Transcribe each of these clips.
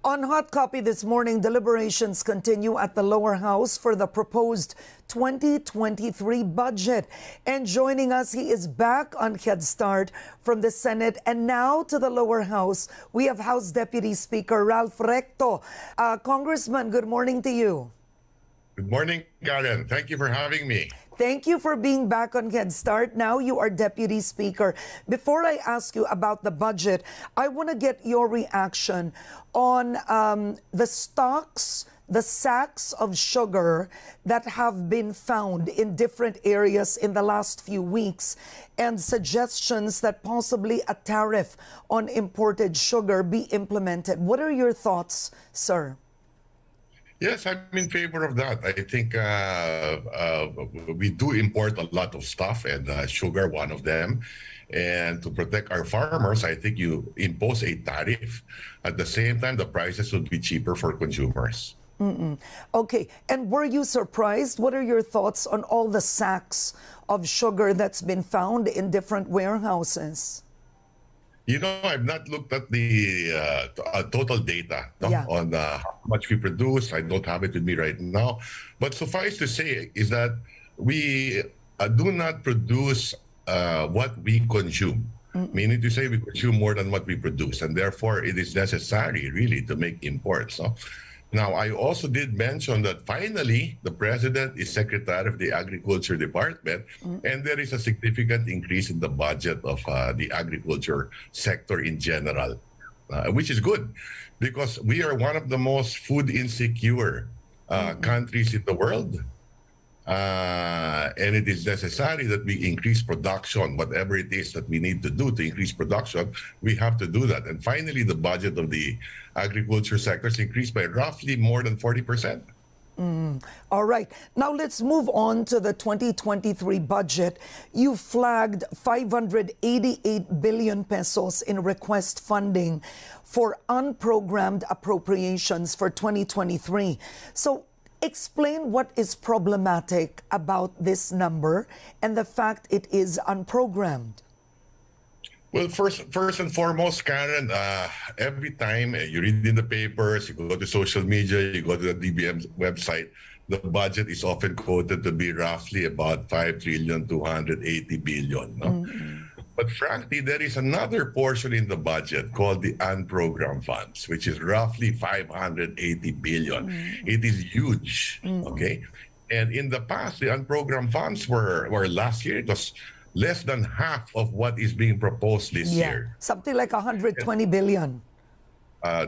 On Hot Copy this morning, deliberations continue at the lower house for the proposed 2023 budget. And joining us, he is back on Headstart from the Senate. And now to the lower house, we have House Deputy Speaker Ralph Recto. Congressman, good morning to you. Good morning, Karen. Thank you for having me. Thank you for being back on Headstart. Now you are Deputy Speaker. Before I ask you about the budget, I want to get your reaction on the stocks, the sacks of sugar that have been found in different areas in the last few weeks, and suggestions that possibly a tariff on imported sugar be implemented. What are your thoughts, sir? Yes, I'm in favor of that. I think we do import a lot of stuff, and sugar one of them. And to protect our farmers, I think you impose a tariff. At the same time, the prices would be cheaper for consumers. Okay, and were you surprised? What are your thoughts on all the sacks of sugar that's been found in different warehouses? You know, I've not looked at the total data on how much we produce. I don't have it with me right now. But suffice to say is that we do not produce what we consume. Meaning to say we consume more than what we produce. And therefore, it is necessary, really, to make imports. Now, I also did mention that finally, the President is Secretary of the Agriculture Department, and there is a significant increase in the budget of the agriculture sector in general, which is good because we are one of the most food insecure countries in the world. And it is necessary that we increase production. Whatever it is that we need to do to increase production, we have to do that. And finally, the budget of the agriculture sector is increased by roughly more than 40%. All right. Now let's move on to the 2023 budget. You flagged 588 billion pesos in request funding for unprogrammed appropriations for 2023. So explain what is problematic about this number and the fact it is unprogrammed. Well, first and foremost, Karen, every time you read in the papers, you go to social media, you go to the DBM website, the budget is often quoted to be roughly about 5,280 billion. No? But frankly, there is another portion in the budget called the unprogrammed funds, which is roughly 580 billion. It is huge, okay? And in the past, the unprogrammed funds were last year, it was less than half of what is being proposed this year. Something like 120 billion.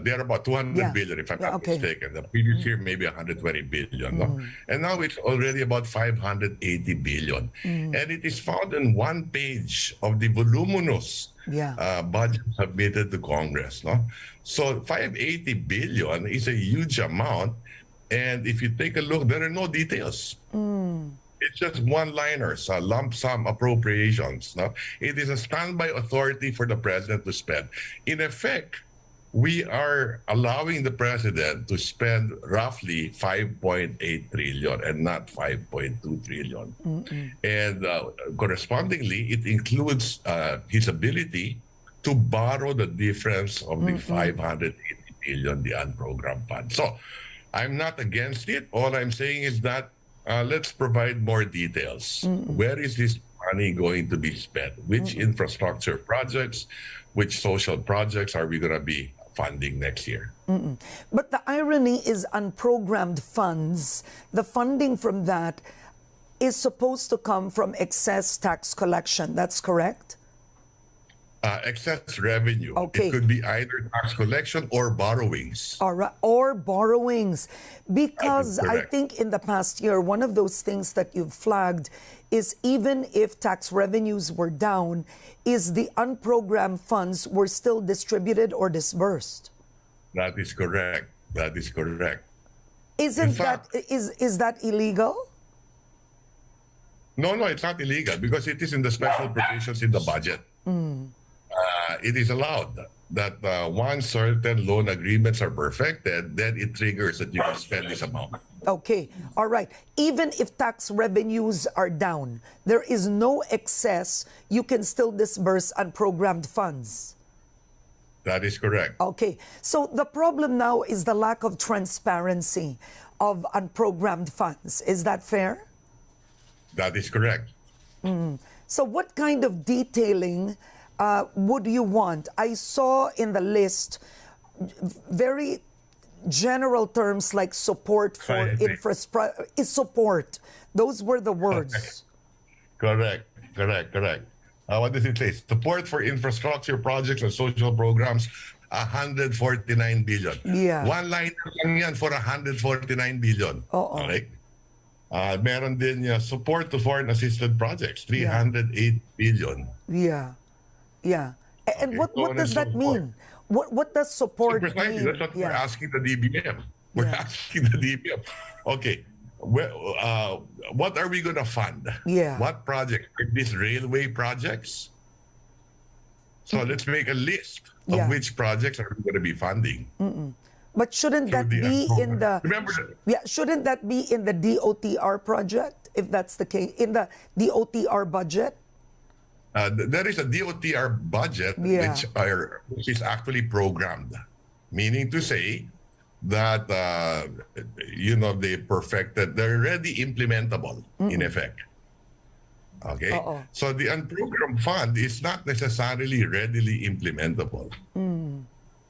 They're about 200 billion, if I'm not mistaken. The previous year, maybe 120 billion. No? And now it's already about 580 billion. And it is found in one page of the voluminous budget submitted to Congress. No? So 580 billion is a huge amount. And if you take a look, there are no details. It's just one-liners, lump sum appropriations. No? It is a standby authority for the president to spend. In effect, we are allowing the president to spend roughly 5.8 trillion and not 5.2 trillion. And correspondingly, it includes his ability to borrow the difference of the 580 billion, the unprogrammed fund. So I'm not against it. All I'm saying is that let's provide more details. Where is this money going to be spent? Which infrastructure projects, which social projects are we going to be funding next year? But the irony is unprogrammed funds, the funding from that is supposed to come from excess tax collection. That's correct? Excess revenue. It could be either tax collection or borrowings. All right, or borrowings. Because I think in the past year, one of those things that you've flagged is even if tax revenues were down, is the unprogrammed funds were still distributed or disbursed. That is correct. That is correct. Isn't is that illegal? No, it's not illegal because it is in the special provisions in the budget. It is allowed that once certain loan agreements are perfected, then it triggers that you can spend this amount. Okay, all right. Even if tax revenues are down, there is no excess, you can still disburse unprogrammed funds. That is correct. Okay, so the problem now is the lack of transparency of unprogrammed funds. Is that fair? That is correct. So what kind of detailing would you want? I saw in the list very general terms like support for infrastructure. Support. Those were the words. Correct. What does it say? Support for infrastructure projects and social programs, 149 billion. Yeah. One line lang yan for 149 billion. Okay? Meron din support to foreign assisted projects, 308 billion. Yeah. And Okay. what does that mean? What does support mean? That's what we're asking the DBM. We're asking the DBM. Okay. Well, what are we going to fund? What projects? Are these railway projects? So let's make a list of which projects are we going to be funding. But shouldn't that be in the shouldn't that be in the DOTR project, if that's the case, in the DOTR budget? There is a DOTR budget which is actually programmed, meaning to say that they perfected, they're already implementable in effect. Okay, so the unprogrammed fund is not necessarily readily implementable.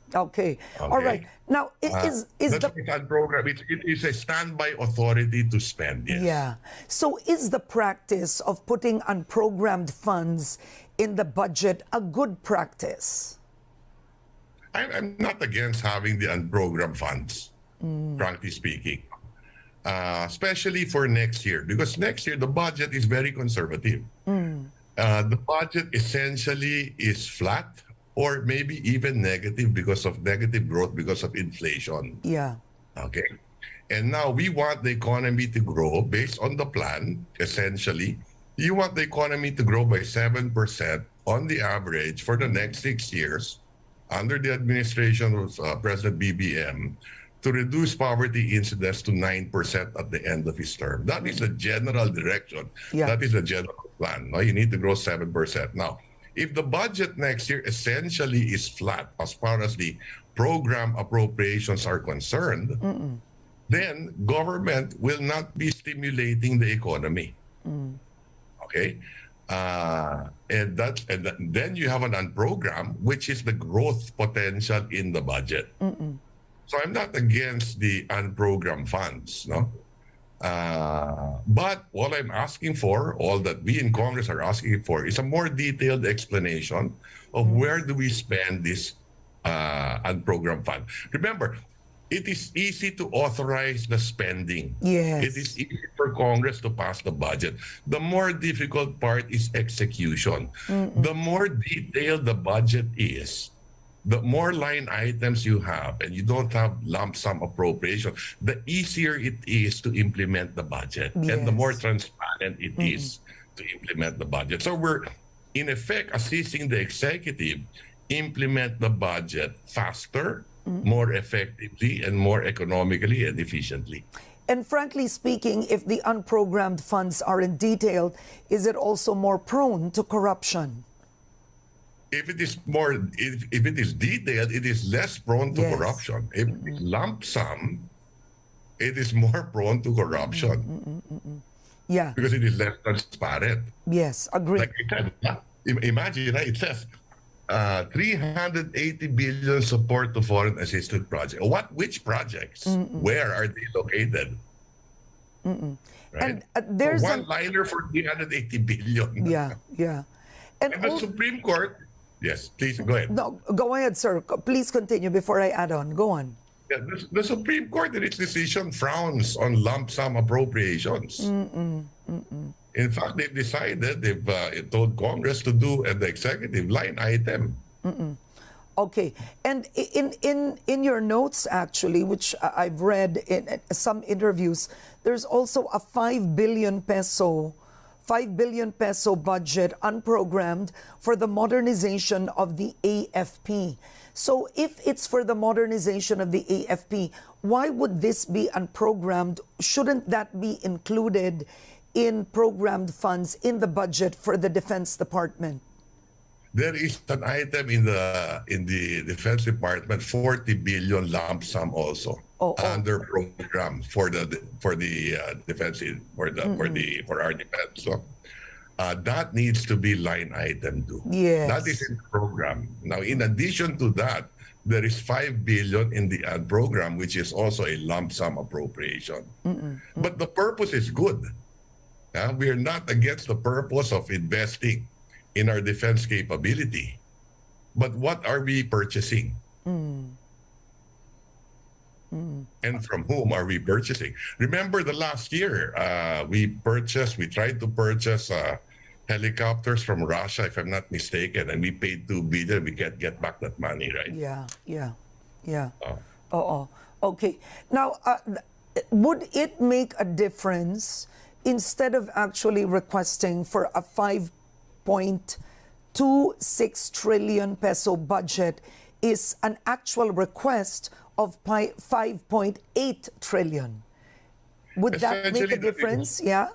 Okay. All right. Now, is the unprogrammed? It is a standby authority to spend. Yes. Yeah. So, is the practice of putting unprogrammed funds in the budget a good practice? I'm not against having the unprogrammed funds, frankly speaking, especially for next year, because next year the budget is very conservative. The budget essentially is flat or maybe even negative because of negative growth because of inflation. Yeah. Okay. And now we want the economy to grow based on the plan, essentially. You want the economy to grow by 7% on the average for the next 6 years under the administration of President BBM to reduce poverty incidence to 9% at the end of his term. That is the general direction. That is the general plan. Now, you need to grow 7%. Now, if the budget next year essentially is flat as far as the program appropriations are concerned, then government will not be stimulating the economy. Okay? And then you have an unprogrammed, which is the growth potential in the budget. So I'm not against the unprogrammed funds, no? But all I'm asking for, all that we in Congress are asking for, is a more detailed explanation of where do we spend this unprogrammed fund. Remember, it is easy to authorize the spending. Yes. It is easy for Congress to pass the budget. The more difficult part is execution. The more detailed the budget is, the more line items you have, and you don't have lump sum appropriation, the easier it is to implement the budget, and the more transparent it is to implement the budget. So we're, in effect, assisting the executive implement the budget faster, more effectively, and more economically and efficiently. And frankly speaking, if the unprogrammed funds aren't detailed, is it also more prone to corruption? If it is detailed, it is less prone to corruption. If it's lump sum, it is more prone to corruption. Yeah. Because it is less transparent. Yes, agree. Like I said, imagine, it says 380 billion support to foreign assisted projects. Which projects? Where are they located? Right? And there's one liner for 380 billion. Yeah. And the Supreme Court. Yes, please go ahead. No, go ahead, sir. Please continue before I add on. Go on. Yeah, the Supreme Court in its decision frowns on lump sum appropriations. In fact, they've decided, they've told Congress to do the executive line item. Okay. And in your notes, actually, which I've read in some interviews, there's also a 5 billion peso budget unprogrammed for the modernization of the AFP. So if it's for the modernization of the AFP, why would this be unprogrammed? Shouldn't that be included in programmed funds in the budget for the Defense Department? there is an item in the Defense Department, 40 billion lump sum also under program for defense for our defense. So that needs to be line item too. Yes. That is in the program. Now, in addition to that, there is 5 billion in the program, which is also a lump sum appropriation. But the purpose is good. We are not against the purpose of investing in our defense capability. But what are we purchasing? And from whom are we purchasing? Remember the last year, we tried to purchase helicopters from Russia, if I'm not mistaken, and we paid 2 billion. We can't get back that money, right? Yeah. Okay. Now, would it make a difference instead of actually requesting for a 5.26 trillion peso budget is an actual request of 5.8 trillion? Would that make a difference? Yeah.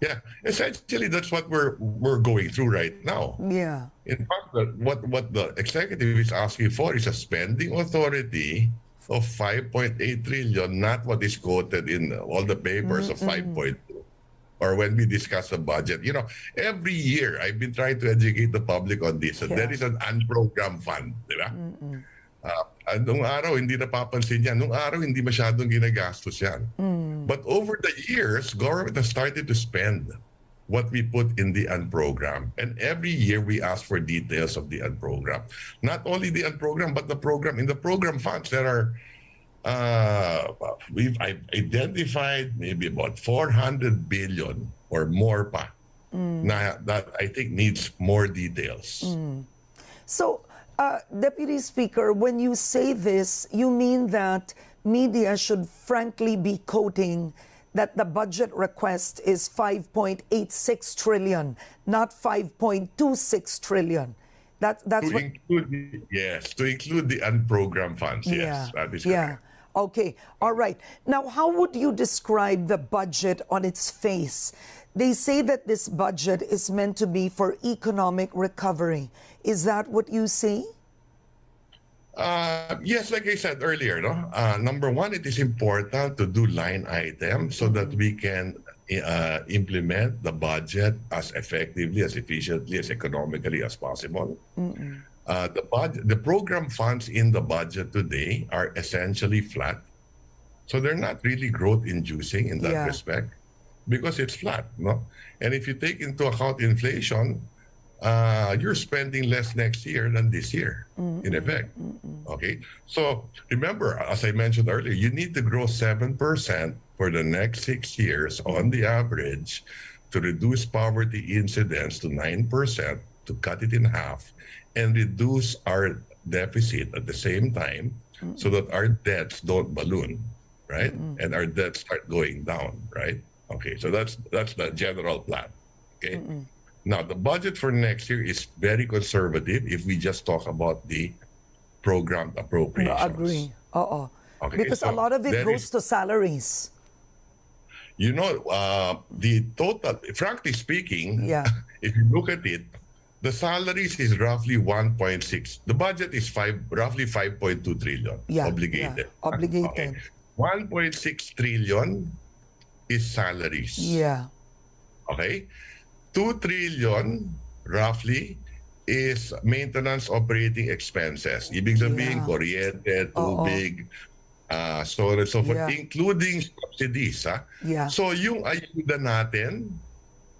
Yeah, essentially that's what we're going through right now. Yeah. In fact, what the executive is asking for is a spending authority of 5.8 trillion, not what is quoted in all the papers of 5.2. Or when we discuss the budget. You know, every year I've been trying to educate the public on this. There is an unprogrammed fund, di ba? Nung araw, hindi napapansin yan. Nung araw, hindi masyadong ginagastos yan. But over the years, government has started to spend what we put in the unprogrammed. And every year, we ask for details of the unprogrammed. Not only the unprogrammed, but the program. In the program funds, there are, I've identified maybe about 400 billion or more pa that I think needs more details. So, Deputy Speaker, when you say this, you mean that media should frankly be quoting that the budget request is 5.86 trillion, not 5.26 trillion. That's to include the unprogrammed funds. Yes, that is correct. Okay, all right. Now, how would you describe the budget on its face? They say that this budget is meant to be for economic recovery. Is that what you see? Yes, like I said earlier, number one, it is important to do line items so that we can implement the budget as effectively, as efficiently, as economically as possible. The program funds in the budget today are essentially flat. So they're not really growth inducing in that respect because it's flat. No? And if you take into account inflation, you're spending less next year than this year, in effect. Okay? So remember, as I mentioned earlier, you need to grow 7% for the next 6 years on the average to reduce poverty incidence to 9%, to cut it in half, and reduce our deficit at the same time so that our debts don't balloon, right? And our debts start going down, right? Okay, so that's the general plan, okay? Now, the budget for next year is very conservative if we just talk about the programmed appropriations. I agree. Okay, because so a lot of it goes to salaries. You know, the total, frankly speaking, if you look at it, the salaries is roughly 1.6. The budget is roughly 5.2 trillion obligated. Obligated. 1.6 trillion is salaries. Okay? 2 trillion roughly is maintenance operating expenses. Ibig sabihin, kuryente, tubig, so on and so forth, including subsidies. So yung ayuda natin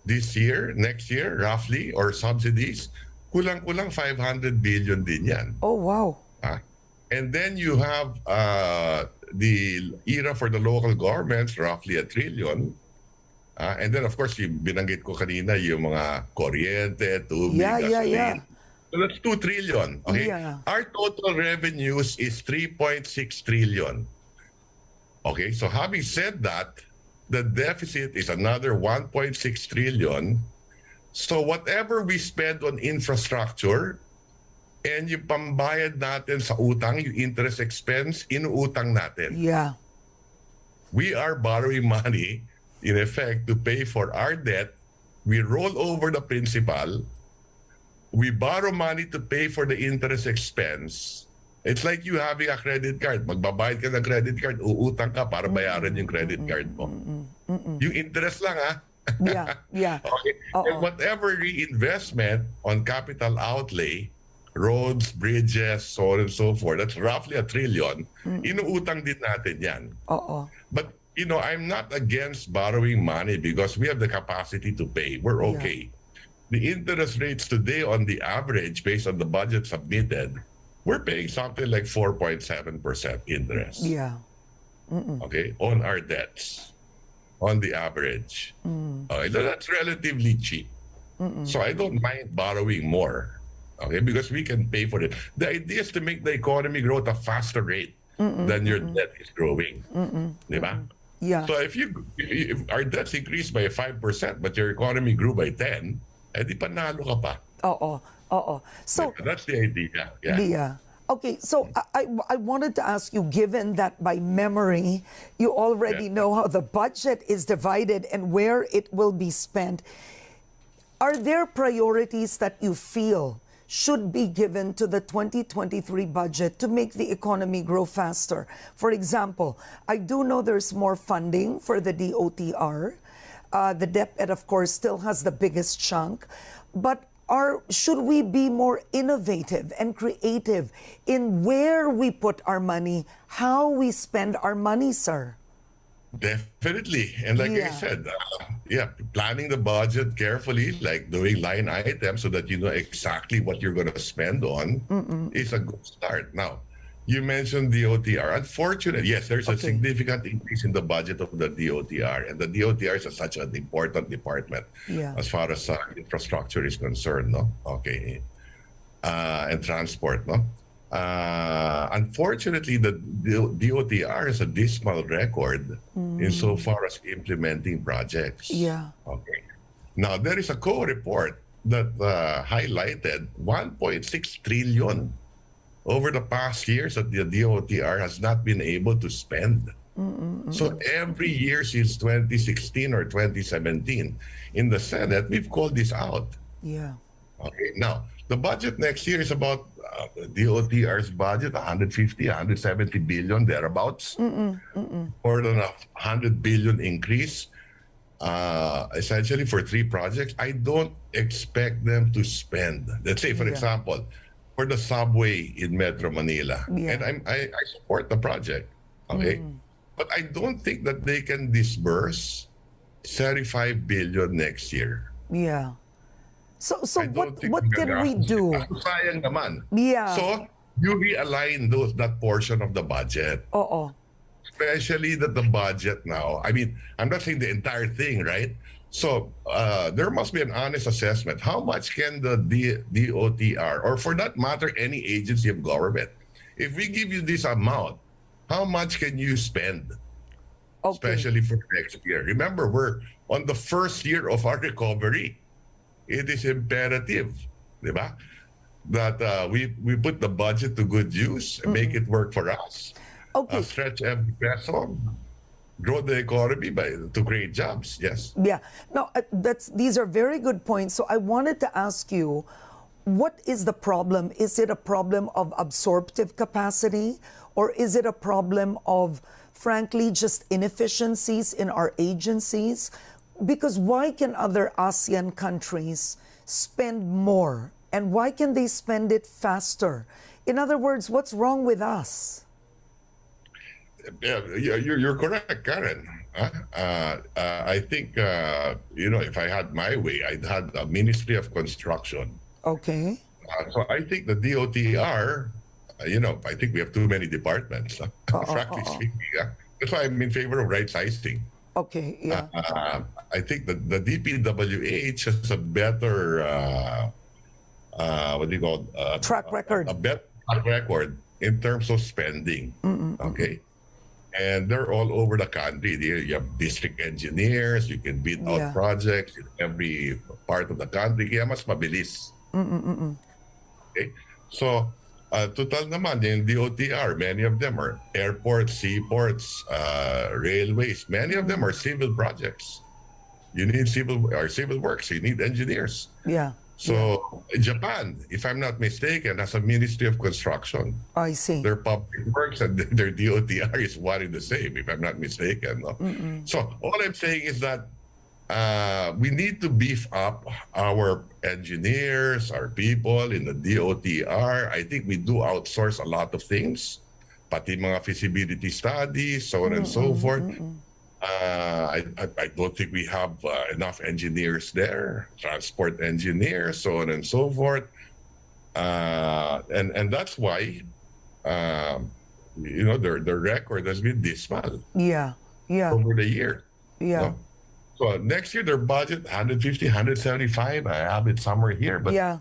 this year, next year, roughly, or subsidies, kulang-kulang 500 billion din yan. Oh, wow. And then you have the IRA for the local governments, roughly 1 trillion. And then, of course, yung binanggit ko kanina, yung mga kuryente, tubig, gasoline. So that's 2 trillion. Okay? Our total revenues is 3.6 trillion. Okay? So having said that, the deficit is another 1.6 trillion. So whatever we spend on infrastructure and yung pambayad natin sa utang, yung interest expense, inuutang natin. We are borrowing money, in effect, to pay for our debt. We roll over the principal, we borrow money to pay for the interest expense. It's like you having a credit card. Magbabayad ka ng credit card, uutang ka para bayaran yung credit card mo. Yung interest lang, ha? Yeah. Okay. And whatever reinvestment on capital outlay, roads, bridges, so on and so forth, that's roughly 1 trillion. Inuutang din natin yan. But, you know, I'm not against borrowing money because we have the capacity to pay. We're okay. The interest rates today on the average, based on the budget submitted, we're paying something like 4.7% interest. Okay, on our debts, on the average. Okay, that's relatively cheap. So I don't mind borrowing more. Okay, because we can pay for it. The idea is to make the economy grow at a faster rate than your debt is growing. Diba? So if our debts increased by 5%, but your economy grew by 10, edi panalo ka pa. So that's the idea. Okay, so I wanted to ask you, given that by memory, you already know how the budget is divided and where it will be spent, are there priorities that you feel should be given to the 2023 budget to make the economy grow faster? For example, I do know there's more funding for the DOTR. The DepEd, of course, still has the biggest chunk. But should we be more innovative and creative in where we put our money, how we spend our money, sir? Definitely. And like I said, planning the budget carefully, like doing line items so that you know exactly what you're going to spend on is a good start. Now, you mentioned DOTR. Unfortunately, yes, there's a significant increase in the budget of the DOTR. And the DOTR is such an important department as far as infrastructure is concerned, no? Okay. And transport, no? Unfortunately, the DOTR has a dismal record insofar as implementing projects. Okay. Now, there is a co-report that highlighted 1.6 trillion over the past years that the DOTR has not been able to spend. So every year since 2016 or 2017, in the Senate, we've called this out. Okay. Now, the budget next year is about the DOTR's budget, 150, 170 billion, thereabouts. More than 100 billion increase, essentially for 3 projects. I don't expect them to spend. Let's say, for example, for the subway in Metro Manila. And I support the project, okay? But I don't think that they can disburse 35 billion next year. So what can we do? Sayang naman. So you realign that portion of the budget. Especially that the budget now, I mean, I'm not saying the entire thing, right? So there must be an honest assessment. How much can the DOTR, or for that matter, any agency of government, if we give you this amount, how much can you spend? Especially for next year. Remember, we're on the first year of our recovery. It is imperative, diba? That we put the budget to good use and make it work for us. Stretch every peso, grow the economy to create jobs. Yes. No, these are very good points. So I wanted to ask you, what is the problem? Is it a problem of absorptive capacity, or is it a problem of, frankly, just inefficiencies in our agencies? Because why can other ASEAN countries spend more, and why can they spend it faster? In other words, what's wrong with us? You're correct, Karen. I think, if I had my way, I'd had a Ministry of Construction. Okay. So I think the DOTR, I think we have too many departments, frankly speaking. That's why I'm in favor of right-sizing. Okay, I think that the DPWH has a better, track record. A better track record in terms of spending. Okay. And they're all over the country. You have district engineers, you can bid out projects in every part of the country. Kaya mas mabilis. Okay. So, total naman, yung DOTR, many of them are airports, seaports, railways. Many of them are civil projects. You need civil works. You need engineers. So Japan, if I'm not mistaken, has a Ministry of Construction. I see. Their public works and their DOTR is one and the same, if I'm not mistaken. No? So all I'm saying is that we need to beef up our engineers, our people in the DOTR. I think we do outsource a lot of things, pati mga feasibility studies, so on and so forth. I don't think we have enough engineers there, transport engineers, so on and so forth. And that's why, their record has been dismal. Yeah. Over the year. Yeah. No? So next year, their budget, 150, 175. I have it somewhere here. But yeah.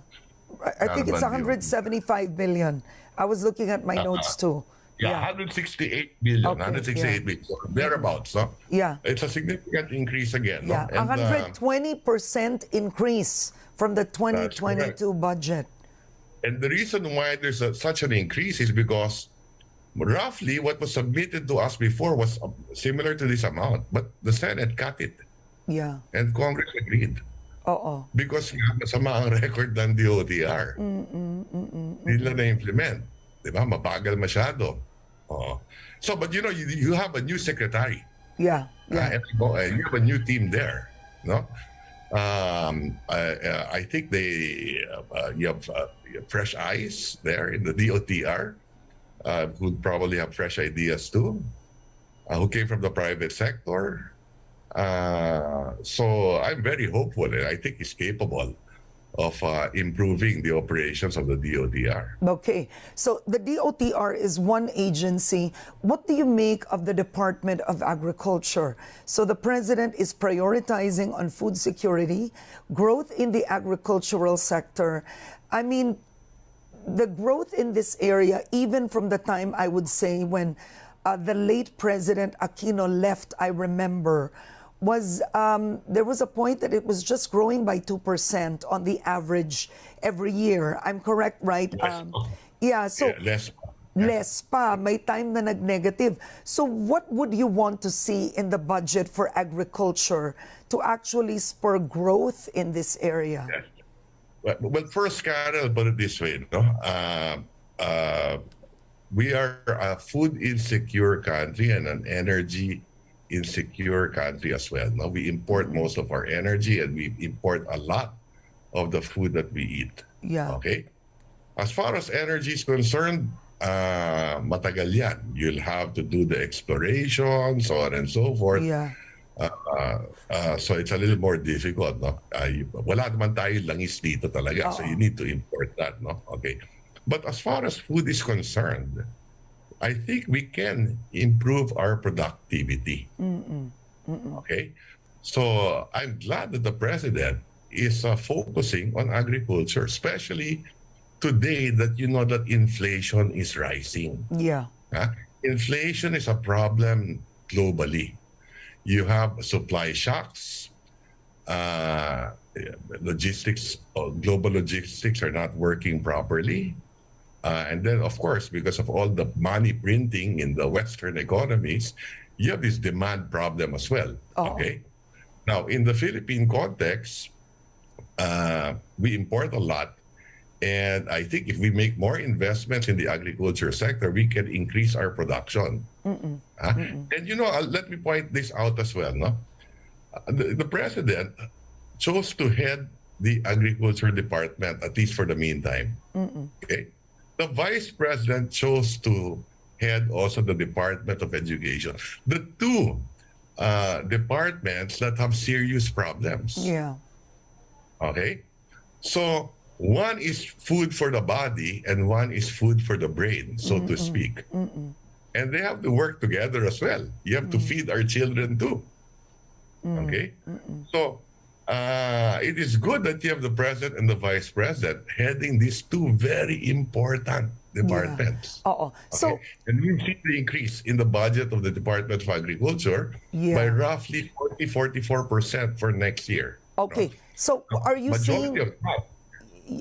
I think it's 175 billion. I was looking at my notes too. Yeah, 168 billion, Okay, 168 billion, thereabouts. No? Yeah. It's a significant increase again. Yeah, no? And, 120% increase from the 2022 budget. And the reason why there's such an increase is because roughly what was submitted to us before was similar to this amount, but the Senate cut it. Yeah. And Congress agreed. Because masama ang record ng DOTR. Hindi nila na-implement. Diba? Mabagal masyado. So, but you have a new secretary. Yeah. And you have a new team there. No? I think you have fresh eyes there in the DOTR who probably have fresh ideas too, who came from the private sector. So I'm very hopeful, and I think he's capable of improving the operations of the DOTR. Okay, so the DOTR is one agency. What do you make of the Department of Agriculture? So the president is prioritizing on food security, growth in the agricultural sector. I mean, the growth in this area, even from the time, I would say, when the late President Aquino left, I remember, was there was a point that it was just growing by 2% on the average every year. I'm correct, right? Less pa. May time na nag-negative. So what would you want to see in the budget for agriculture to actually spur growth in this area? Yes. Well, first, Carol, put it this way. No? We are a food insecure country and an energy insecure country as well. No? We import most of our energy and we import a lot of the food that we eat. Yeah. Okay? As far as energy is concerned, matagal yan. You'll have to do the exploration, so on and so forth. Yeah. So it's a little more difficult. No? Wala naman tayo langis dito talaga. So you need to import that. No? Okay. But as far as food is concerned, I think we can improve our productivity. Okay? So I'm glad that the president is focusing on agriculture, especially today that you know that inflation is rising. Yeah. Inflation is a problem globally. You have supply shocks, logistics, global logistics are not working properly. And then, of course, because of all the money printing in the Western economies, you have this demand problem as well. Okay. Now, in the Philippine context, we import a lot. And I think if we make more investments in the agriculture sector, we can increase our production. And, let me point this out as well. No? The president chose to head the agriculture department, at least for the meantime. Okay. The vice president chose to head also the Department of Education. The two departments that have serious problems. Yeah. Okay. So one is food for the body and one is food for the brain, so to speak. And they have to work together as well. You have to feed our children too. Okay. So it is good that you have the president and the vice president heading these two very important departments. Okay? So, and we see the increase in the budget of the Department of Agriculture by roughly 44% for next year. Okay. So are you saying...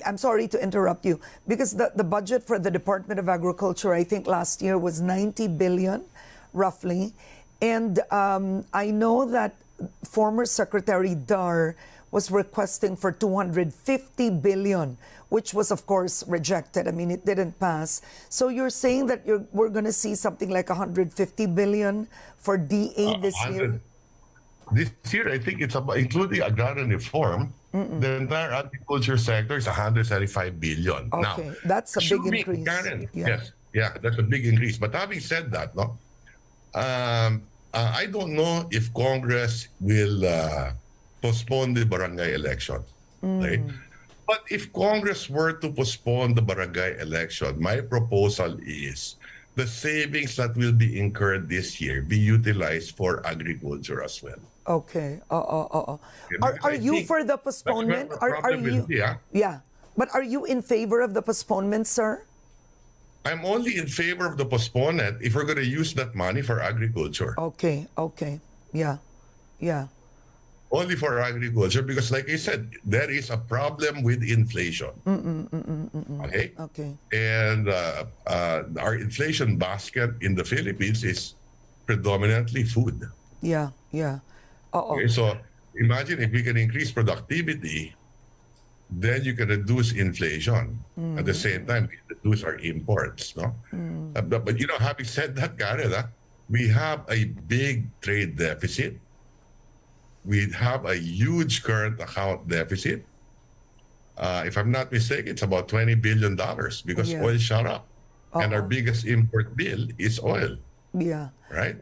I'm sorry to interrupt you, because the budget for the Department of Agriculture, I think last year was 90 billion, roughly. And I know that former Secretary Dar was requesting for 250 billion, which was of course rejected. I mean, it didn't pass. So you're saying that we're going to see something like 150 billion for DA this year? This year, I think it's about, including agrarian reform, the entire agriculture sector is 135 billion. Okay, now, that's a big increase. Karen, yes, yeah, that's a big increase. But having said that, no, I don't know if Congress will postpone the barangay elections. Right? But if Congress were to postpone the barangay election, my proposal is the savings that will be incurred this year be utilized for agriculture as well. Okay. Are you for the postponement? Are you? Yeah. But are you in favor of the postponement, sir? I'm only in favor of the postponement if we're going to use that money for agriculture. Okay. Yeah. Only for agriculture, because like I said, there is a problem with inflation. Okay? And our inflation basket in the Philippines is predominantly food. Yeah. Okay, so imagine if we can increase productivity, then you can reduce inflation. At the same time, we reduce our imports. No? But having said that, Karen, we have a big trade deficit. We have a huge current account deficit. If I'm not mistaken, it's about $20 billion because oil shot up. And our biggest import bill is oil. Yeah. Right?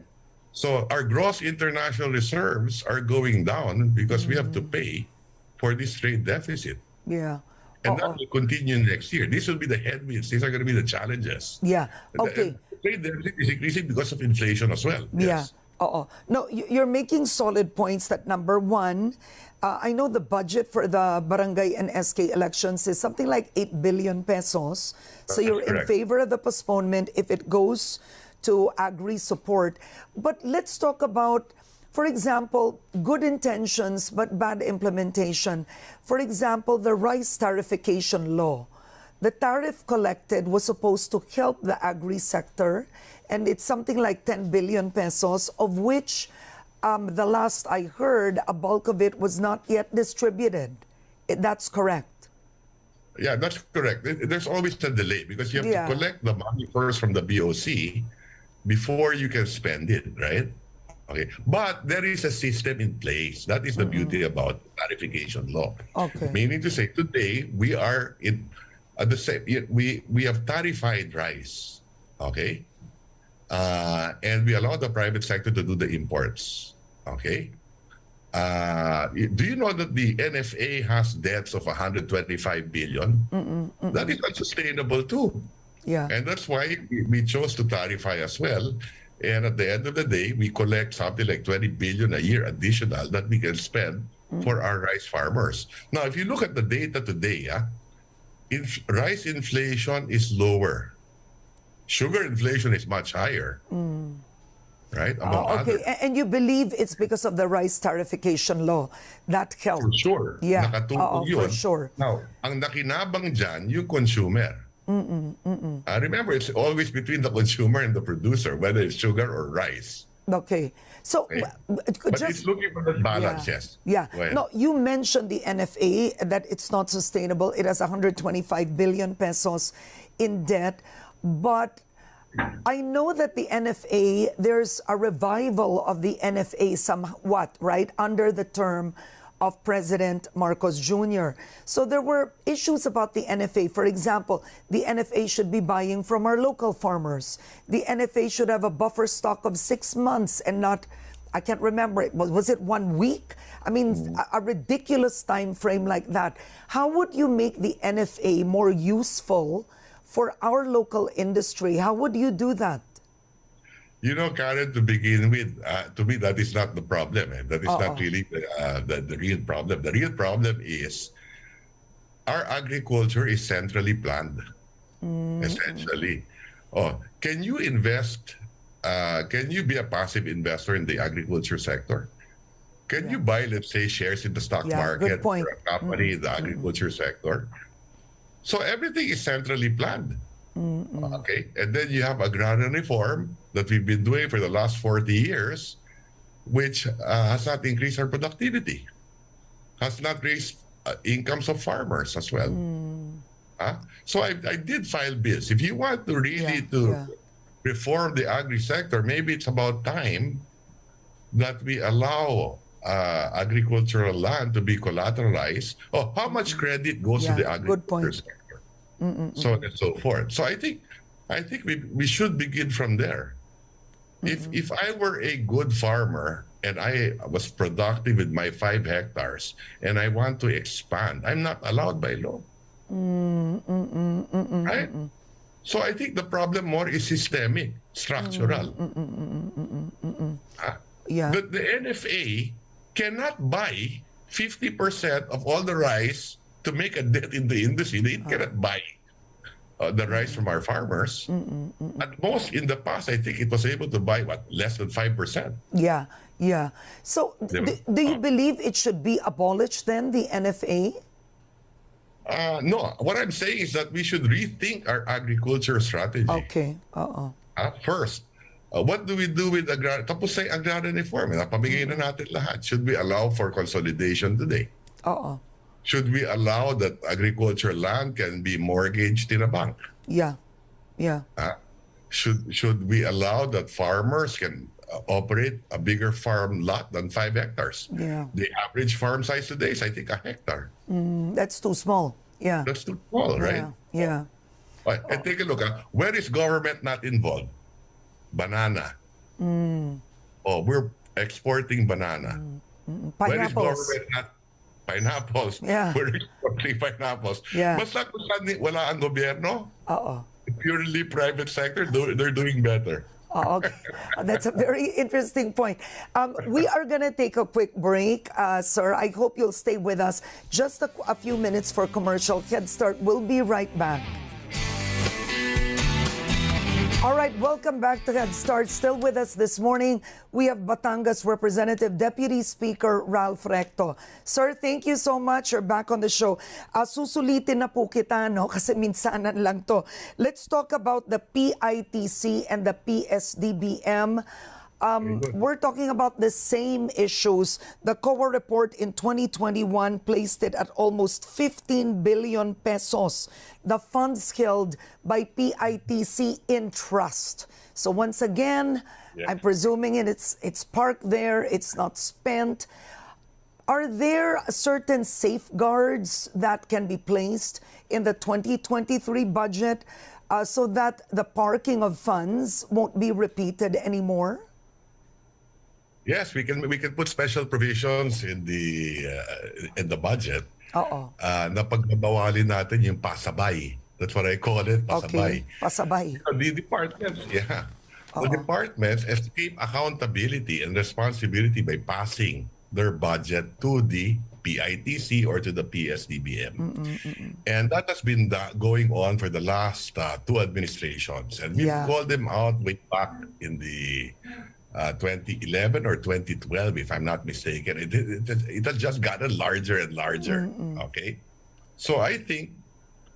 So our gross international reserves are going down because we have to pay for this trade deficit. Yeah. And that will continue next year. These will be the headwinds. These are going to be the challenges. Yeah. Okay. The trade deficit is increasing because of inflation as well. Yeah. Yes. No, you're making solid points that number one, I know the budget for the barangay and SK elections is something like 8 billion pesos. So you're in favor of the postponement if it goes to agri support. But let's talk about, for example, good intentions but bad implementation. For example, the rice tariffication law. The tariff collected was supposed to help the agri sector, and it's something like 10 billion pesos, of which the last I heard, a bulk of it was not yet distributed. That's correct. Yeah, that's correct. There's always a delay because you have to collect the money first from the BOC before you can spend it, right? Okay, but there is a system in place. That is the beauty about tariffication law. Okay. Meaning to say, today we are in the same. We have tariffied rice, okay, and we allow the private sector to do the imports, okay. Do you know that the NFA has debts of 125 billion? That is unsustainable too. Yeah. And that's why we chose to tarify as well. And at the end of the day, we collect something like 20 billion a year additional that we can spend for our rice farmers. Now, if you look at the data today, rice inflation is lower. Sugar inflation is much higher. Right? Okay. And you believe it's because of the rice tariffication law that helped? For sure. Yeah. Nakatulong yun. For sure. Now, ang nakinabang dyan, yung consumer. Remember, it's always between the consumer and the producer, whether it's sugar or rice. Okay. So, but it's looking for that balance, yes. Yeah. No, you mentioned the NFA, that it's not sustainable. It has 125 billion pesos in debt. But I know that the NFA, there's a revival of the NFA somewhat, right, under the term of President Marcos Jr. So there were issues about the NFA. For example, the NFA should be buying from our local farmers. The NFA should have a buffer stock of 6 months and not, I can't remember, was it 1 week? I mean, a ridiculous time frame like that. How would you make the NFA more useful for our local industry? How would you do that? You know, Karen, to begin with, to me, that is not the problem. That is not really the real problem. The real problem is our agriculture is centrally planned, essentially. Can you invest? Can you be a passive investor in the agriculture sector? Can you buy, let's say, shares in the stock market for a company in the agriculture sector? So everything is centrally planned. Okay, and then you have agrarian reform that we've been doing for the last 40 years, which has not increased our productivity. has not raised incomes of farmers as well. So I did file bills. If you want to really reform the agri sector, maybe it's about time that we allow agricultural land to be collateralized. Oh, how much credit goes to the agriculture sector? So on and so forth. So I think we should begin from there. If I were a good farmer and I was productive with my 5 hectares and I want to expand, I'm not allowed by law. Right? So I think the problem more is systemic, structural. The NFA cannot buy 50% of all the rice to make a dent in the industry. They cannot buy the rice from our farmers. At most, in the past, I think it was able to buy, less than 5%. Yeah. So do you believe it should be abolished then, the NFA? No. What I'm saying is that we should rethink our agriculture strategy. Okay. First, what do we do with agrarian? Tapos sa agrarian reform, napamigay na natin lahat. Should we allow for consolidation today? Should we allow that agriculture land can be mortgaged in a bank? Yeah. Should we allow that farmers can operate a bigger farm lot than 5 hectares? The average farm size today is, I think, a hectare. That's too small. That's too small, right? And take a look. Where is government not involved? Banana. We're exporting banana. Where is government not? Pineapples. We're exporting pineapples. Basta kung saan wala ang gobyerno, purely private sector, they're doing better. Okay. That's a very interesting point. We are going to take a quick break, sir. I hope you'll stay with us just a few minutes for commercial. Headstart will be right back. All right, welcome back to Headstart. Still with us this morning, we have Batangas Representative Deputy Speaker Ralph Recto. Sir, thank you so much. You're back on the show. Susulitin na po kita, no? Kasi minsanan lang to. Let's talk about the PITC and the PSDBM. We're talking about the same issues. The COA report in 2021 placed it at almost 15 billion pesos. The funds held by PITC in trust. So once again, I'm presuming it's parked there, it's not spent. Are there certain safeguards that can be placed in the 2023 budget so that the parking of funds won't be repeated anymore? Yes, we can put special provisions in the budget. Na pagbabawalin natin yung pasabay. That's what I call it, pasabay. Okay, pasabay. The departments, the departments escape accountability and responsibility by passing their budget to the PITC or to the PSDBM. And that has been going on for the last 2 administrations. And we've called them out way back in the 2011 or 2012, if I'm not mistaken. It has just gotten larger and larger. Okay, so I think,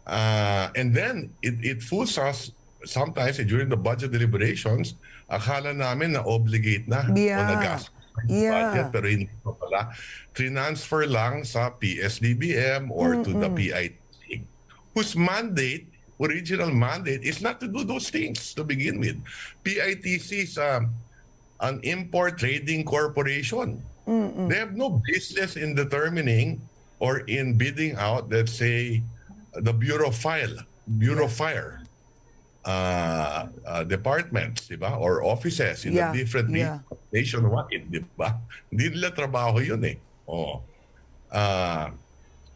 and then it fools us sometimes during the budget deliberations. Akala namin na obligate na o nagastos budget, pero hindi pa pala. Transfer lang sa PSDBM or to the PITC, whose original mandate is not to do those things to begin with. PITC is an import trading corporation. They have no business in determining or in bidding out, let's say, the Bureau of Fire departments, diba? Or offices in the different nationwide, diba? Hindi nila trabaho yun eh.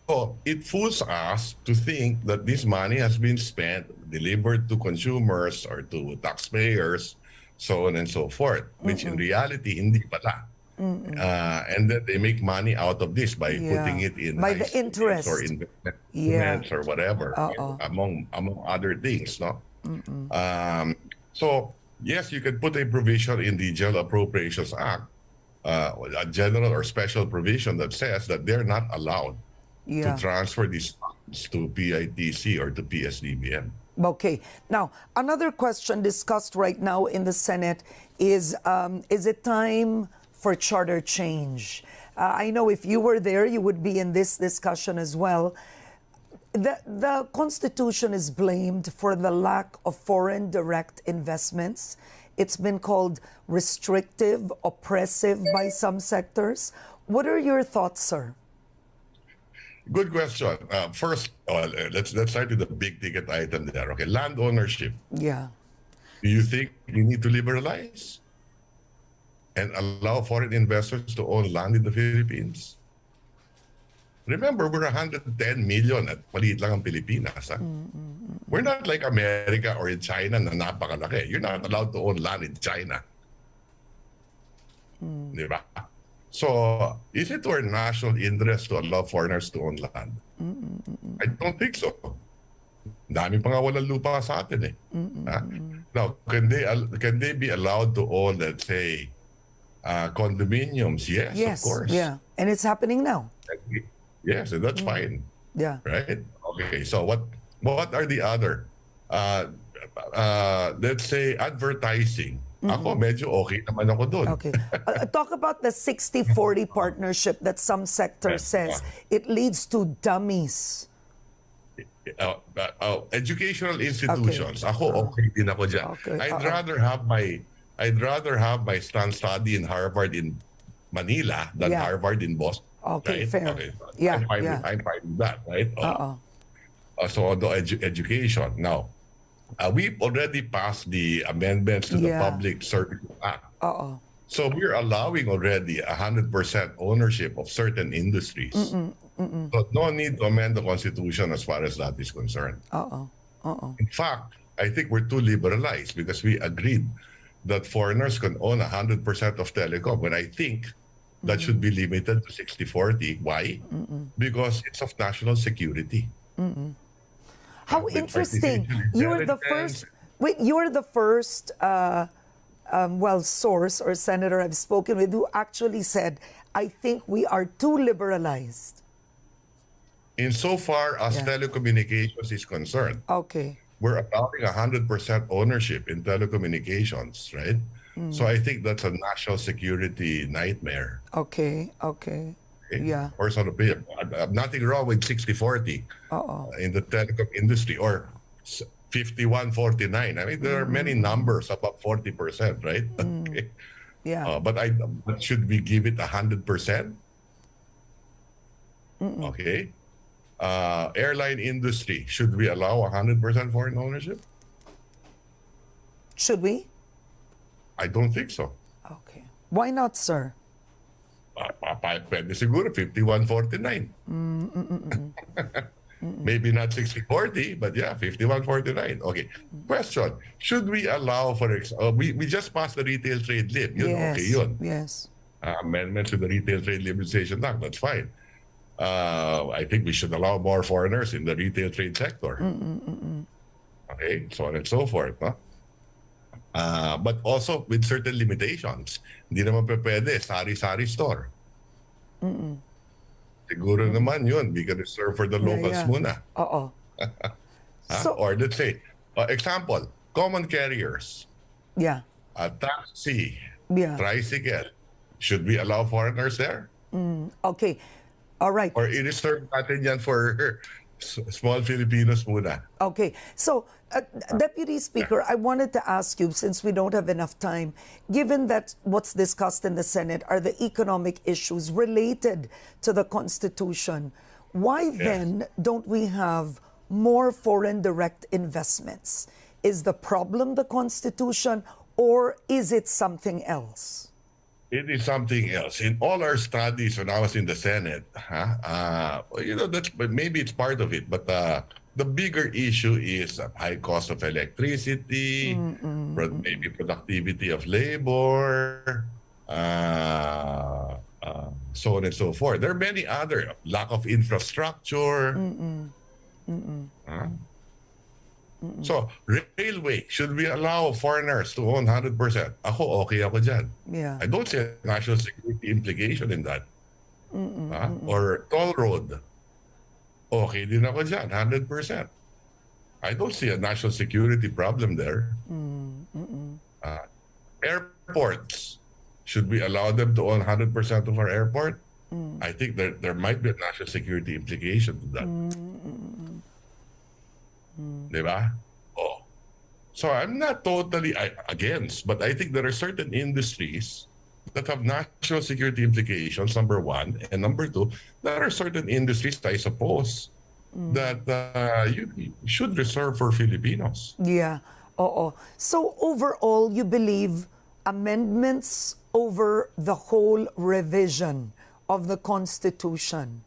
So it fools us to think that this money has been spent, delivered to consumers or to taxpayers, so on and so forth, which in reality, hindi pala. And that they make money out of this by putting it in by the interest or investments or whatever, among other things, no? So yes, you can put a provision in the General Appropriations Act, a general or special provision that says that they're not allowed to transfer these funds to PITC or to PSDBM. Okay. Now, another question discussed right now in the Senate is it time for charter change? I know if you were there, you would be in this discussion as well. The Constitution is blamed for the lack of foreign direct investments. It's been called restrictive, oppressive by some sectors. What are your thoughts, sir? Good question. First, let's start with the big ticket item there. Okay, land ownership. Yeah. Do you think you need to liberalize and allow foreign investors to own land in the Philippines? Remember, we're 110 million at maliit lang ang Pilipinas. Ha? We're not like America or in China na napakalaki. You're not allowed to own land in China. Di ba? So, is it our national interest to allow foreigners to own land? I don't think so. Dami pa nga walang lupa sa atin eh. Now, can they be allowed to own, let's say, condominiums? Yes, of course. Yeah, and it's happening now. Yes, and that's fine. Yeah. Right? Okay, so what are the other? Let's say advertising. Ako, medyo okay naman ako doon. Okay. Talk about the 60-40 partnership that some sector says. It leads to dummies. Educational institutions. Okay. Ako, okay din ako dyan. Okay. I'd rather have my study in Harvard in Manila than Harvard in Boston. Okay, right? fair. Okay, so Yeah, I'm fine with that, right? So on the education. Now, we've already passed the amendments to the Public Service Act. So we're allowing already 100% ownership of certain industries. So no need to amend the Constitution as far as that is concerned. In fact, I think we're too liberalized because we agreed that foreigners can own 100% of telecom. When I think that should be limited to 60-40. Why? Because it's of national security. How interesting. You're the first. Wait, you're the first source or senator I've spoken with who actually said, I think we are too liberalized. Insofar as telecommunications is concerned, we're allowing 100% ownership in telecommunications, right? So I think that's a national security nightmare. Okay. Yeah. Or sort of, nothing wrong with 60-40 in the telecom industry or 51-49. I mean, there are many numbers above 40%, right? Okay. Yeah. But should we give it 100%? Okay. Airline industry, should we allow 100% foreign ownership? Should we? I don't think so. Okay. Why not, sir? Pwede siguro 51-49. Maybe not 60-40, but yeah, 51-49. Okay. Question, should we allow, for example, we just passed the retail trade lib. Yun, yes. Okay, yun. Yes. Amendments to the Retail Trade Liberalization Act, that's fine. I think we should allow more foreigners in the retail trade sector. Okay, so on and so forth. No? But also with certain limitations. Hindi naman pwede, sari-sari store. Siguro naman yun, we can reserve for the locals muna. So, or let's say, example, common carriers. Yeah. Taxi, tricycle. Should we allow foreigners there? Okay. All right. Or i-reserve natin yan for small Filipinos muna. Okay. So, Deputy Speaker, I wanted to ask you, since we don't have enough time, given that what's discussed in the Senate are the economic issues related to the Constitution, why then don't we have more foreign direct investments? Is the problem the Constitution, or is it something else? It is something else. In all our studies when I was in the Senate, maybe it's part of it, but the bigger issue is high cost of electricity, maybe productivity of labor, so on and so forth. There are many other, lack of infrastructure. So, railway, should we allow foreigners to own 100%? Ako, okay ako dyan. Yeah. I don't see a national security implication in that. Or toll road. Okay din ako dyan, 100%. I don't see a national security problem there. Airports, should we allow them to own 100% of our airport? I think there might be a national security implication to that. Diba? Oh. So I'm not totally against, but I think there are certain industries that have national security implications, number one. And number two, there are certain industries, I suppose, that you should reserve for Filipinos. Yeah. Oo. So overall, you believe amendments over the whole revision of the Constitution?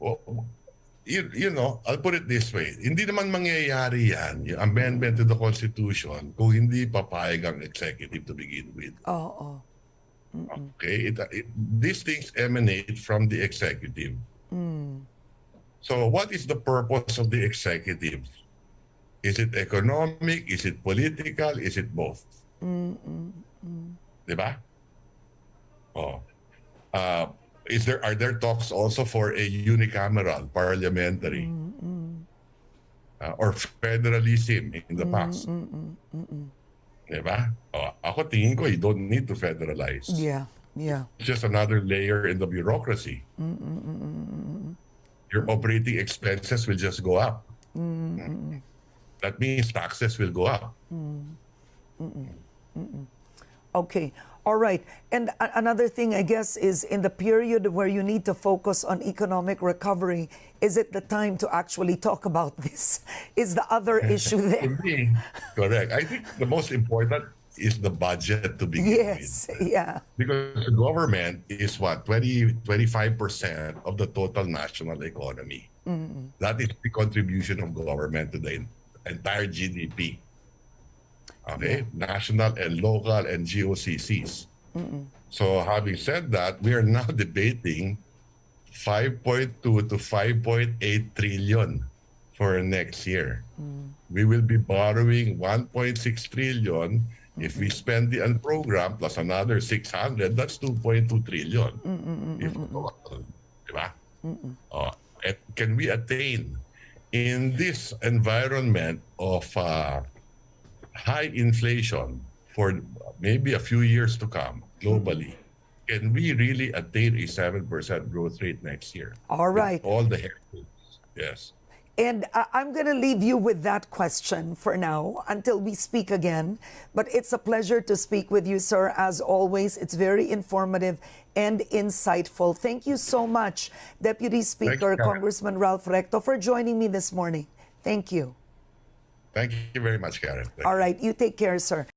Well, you know, I'll put it this way. Hindi naman mangyayari yan, yung amendment to the Constitution, kung hindi papayag ang executive to begin with. Oo. Okay? These things emanate from the executive. So what is the purpose of the executive? Is it economic? Is it political? Is it both? Diba? Oh. Are there talks also for a unicameral parliamentary or federalism in the past? Diba? Oh, ako tingin ko, you don't need to federalize. Yeah. It's just another layer in the bureaucracy. Your operating expenses will just go up. That means taxes will go up. Okay. All right. And another thing, I guess, is in the period where you need to focus on economic recovery, is it the time to actually talk about this? Is the other issue there? Correct. I think the most important is the budget to begin with. Yeah. Because the government is what, 25% of the total national economy. That is the contribution of government to the entire GDP. Okay, national and local and GOCCs. So having said that, we are now debating 5.2 to 5.8 trillion for next year. We will be borrowing 1.6 trillion. If we spend the unprogrammed plus another 600, that's 2.2 trillion. Diba? And can we attain in this environment of high inflation for maybe a few years to come globally, can we really attain a 7% growth rate next year? All right. With all the heritage. Yes. And I'm going to leave you with that question for now until we speak again. But it's a pleasure to speak with you, sir. As always, it's very informative and insightful. Thank you so much, Deputy Speaker Congressman Ralph Recto, for joining me this morning. Thank you. Thank you very much, Karen. All right. You take care, sir.